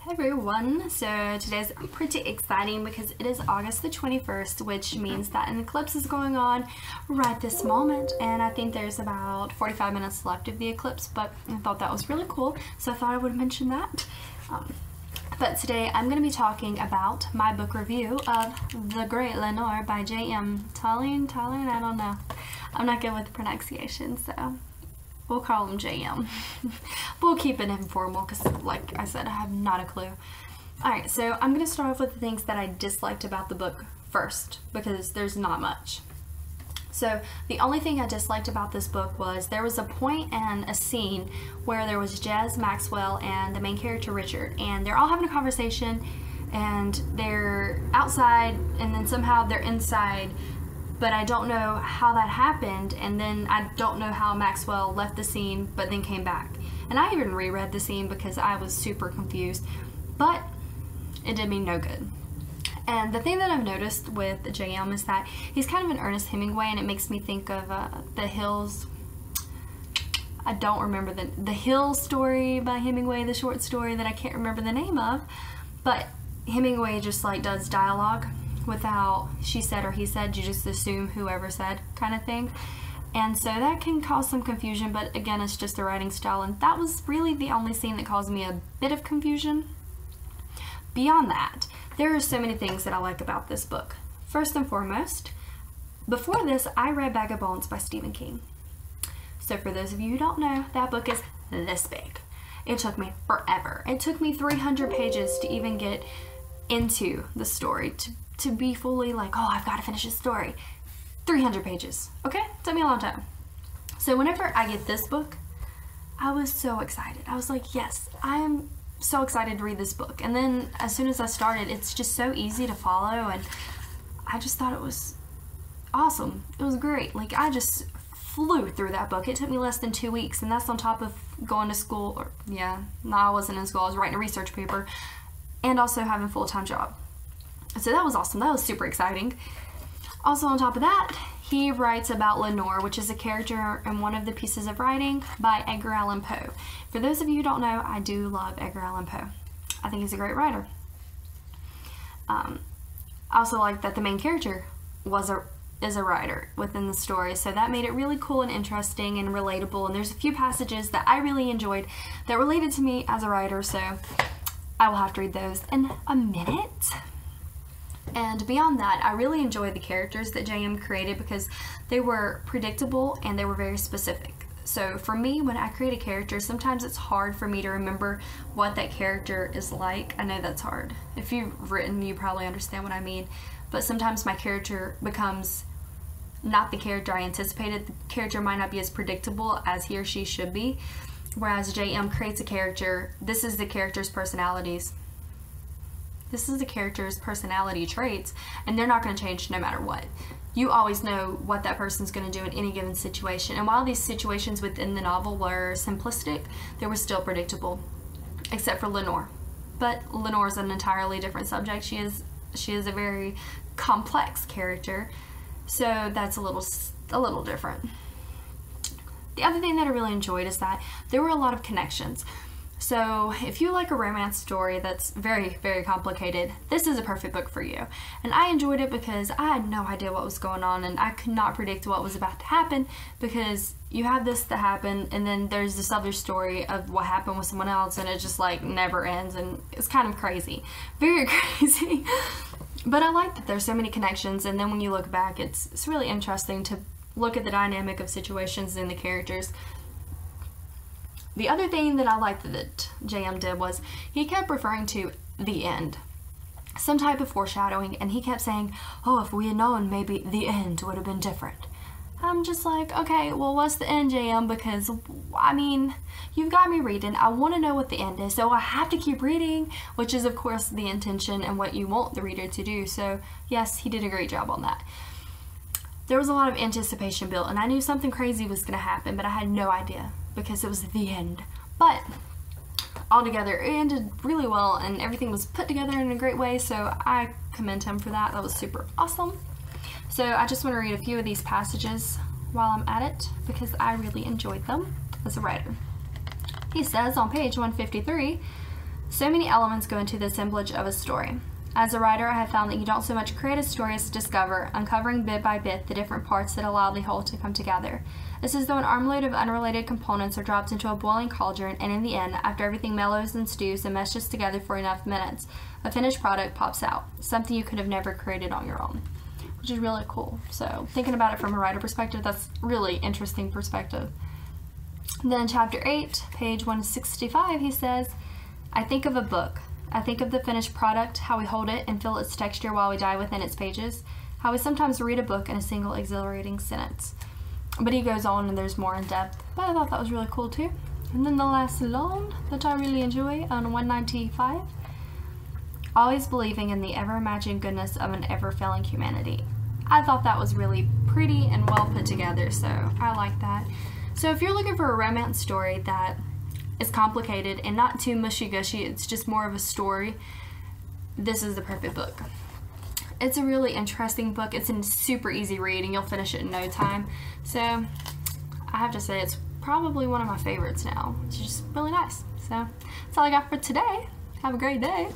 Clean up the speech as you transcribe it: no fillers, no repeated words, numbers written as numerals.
Hey everyone, so today's pretty exciting because it is August the 21st, which means that an eclipse is going on right this moment, and I think there's about 45 minutes left of the eclipse, but I thought that was really cool, so I thought I would mention that. But today I'm going to be talking about my book review of The Great Lenore by JM Tohline, I don't know. I'm not good with pronunciation, so we'll call him JM. We'll keep it informal because, like I said, I have not a clue. Alright, so I'm going to start off with the things that I disliked about the book first, because there's not much. So the only thing I disliked about this book was there was a point and a scene where there was Jez, Maxwell, and the main character Richard, and they're all having a conversation, and they're outside, and then somehow they're inside, but I don't know how that happened, and then I don't know how Maxwell left the scene but then came back. And I even reread the scene because I was super confused, but it did me no good. And the thing that I've noticed with JM is that he's kind of an Ernest Hemingway, and it makes me think of The Hills. I don't remember the Hills story by Hemingway, the short story that I can't remember the name of, but Hemingway just like does dialogue without she said or he said. You just assume whoever said kind of thing, and so that can cause some confusion, but again, it's just the writing style, and that was really the only scene that caused me a bit of confusion. Beyond that, there are so many things that I like about this book. First and foremost, before this I read Bag of Bones by Stephen King. So for those of you who don't know, that book is this big. It took me forever. It took me 300 pages to even get into the story, to be fully like, oh, I've got to finish this story. 300 pages, okay? Took me a long time. So whenever I get this book, I was so excited. I was like, yes, I'm so excited to read this book. And then as soon as I started, it's just so easy to follow, and I just thought it was awesome. It was great. Like, I just flew through that book. It took me less than 2 weeks, and that's on top of going to school, or yeah, no, I wasn't in school, I was writing a research paper, and also having a full-time job. So that was awesome. That was super exciting. Also on top of that, he writes about Lenore, which is a character in one of the pieces of writing by Edgar Allan Poe. For those of you who don't know, I do love Edgar Allan Poe. I think he's a great writer. I also like that the main character is a writer within the story, so that made it really cool and interesting and relatable, and there's a few passages that I really enjoyed that related to me as a writer, so I will have to read those in a minute. And beyond that, I really enjoyed the characters that JM created because they were predictable and they were very specific. So for me, when I create a character, sometimes it's hard for me to remember what that character is like. I know that's hard. If you've written, you probably understand what I mean. But sometimes my character becomes not the character I anticipated. The character might not be as predictable as he or she should be. Whereas JM creates a character, this is the character's personalities. This is the character's personality traits, and they're not going to change no matter what. You always know what that person's going to do in any given situation, and while these situations within the novel were simplistic, they were still predictable, except for Lenore. But Lenore is an entirely different subject. She is a very complex character, so that's a little different. The other thing that I really enjoyed is that there were a lot of connections. So if you like a romance story that's very, very complicated, this is a perfect book for you. And I enjoyed it because I had no idea what was going on, and I could not predict what was about to happen, because you have this that happened, and then there's this other story of what happened with someone else, and it just like never ends, and it's kind of crazy. Very crazy. But I like that there's so many connections, and then when you look back, it's really interesting to look at the dynamic of situations and the characters. The other thing that I liked that JM did was he kept referring to the end, some type of foreshadowing, and he kept saying, oh, if we had known, maybe the end would have been different. I'm just like, okay, well, what's the end, JM? Because, I mean, you've got me reading. I want to know what the end is, so I have to keep reading, which is, of course, the intention and what you want the reader to do. So, yes, he did a great job on that. There was a lot of anticipation built, and I knew something crazy was going to happen, but I had no idea because it was the end. But altogether, it ended really well, and everything was put together in a great way, so I commend him for that. That was super awesome. So I just want to read a few of these passages while I'm at it because I really enjoyed them as a writer. He says on page 153, So many elements go into the assemblage of a story. As a writer, I have found that you don't so much create a story as discover, uncovering bit by bit the different parts that allow the whole to come together. This is though an armload of unrelated components are dropped into a boiling cauldron, and in the end, after everything mellows and stews and meshes together for enough minutes, a finished product pops out, something you could have never created on your own, which is really cool. So thinking about it from a writer perspective, that's really interesting perspective. Then in chapter 8, page 165, he says, I think of a book. I think of the finished product, how we hold it and feel its texture while we dive within its pages, how we sometimes read a book in a single exhilarating sentence. But he goes on and there's more in depth, but I thought that was really cool too. And then the last line that I really enjoy on 195, always believing in the ever-imagined goodness of an ever-failing humanity. I thought that was really pretty and well put together, so I like that. So if you're looking for a romance story that is complicated and not too mushy-gushy, it's just more of a story, this is the perfect book. It's a really interesting book. It's a super easy read and you'll finish it in no time. So I have to say it's probably one of my favorites now. It's just really nice. So that's all I got for today. Have a great day.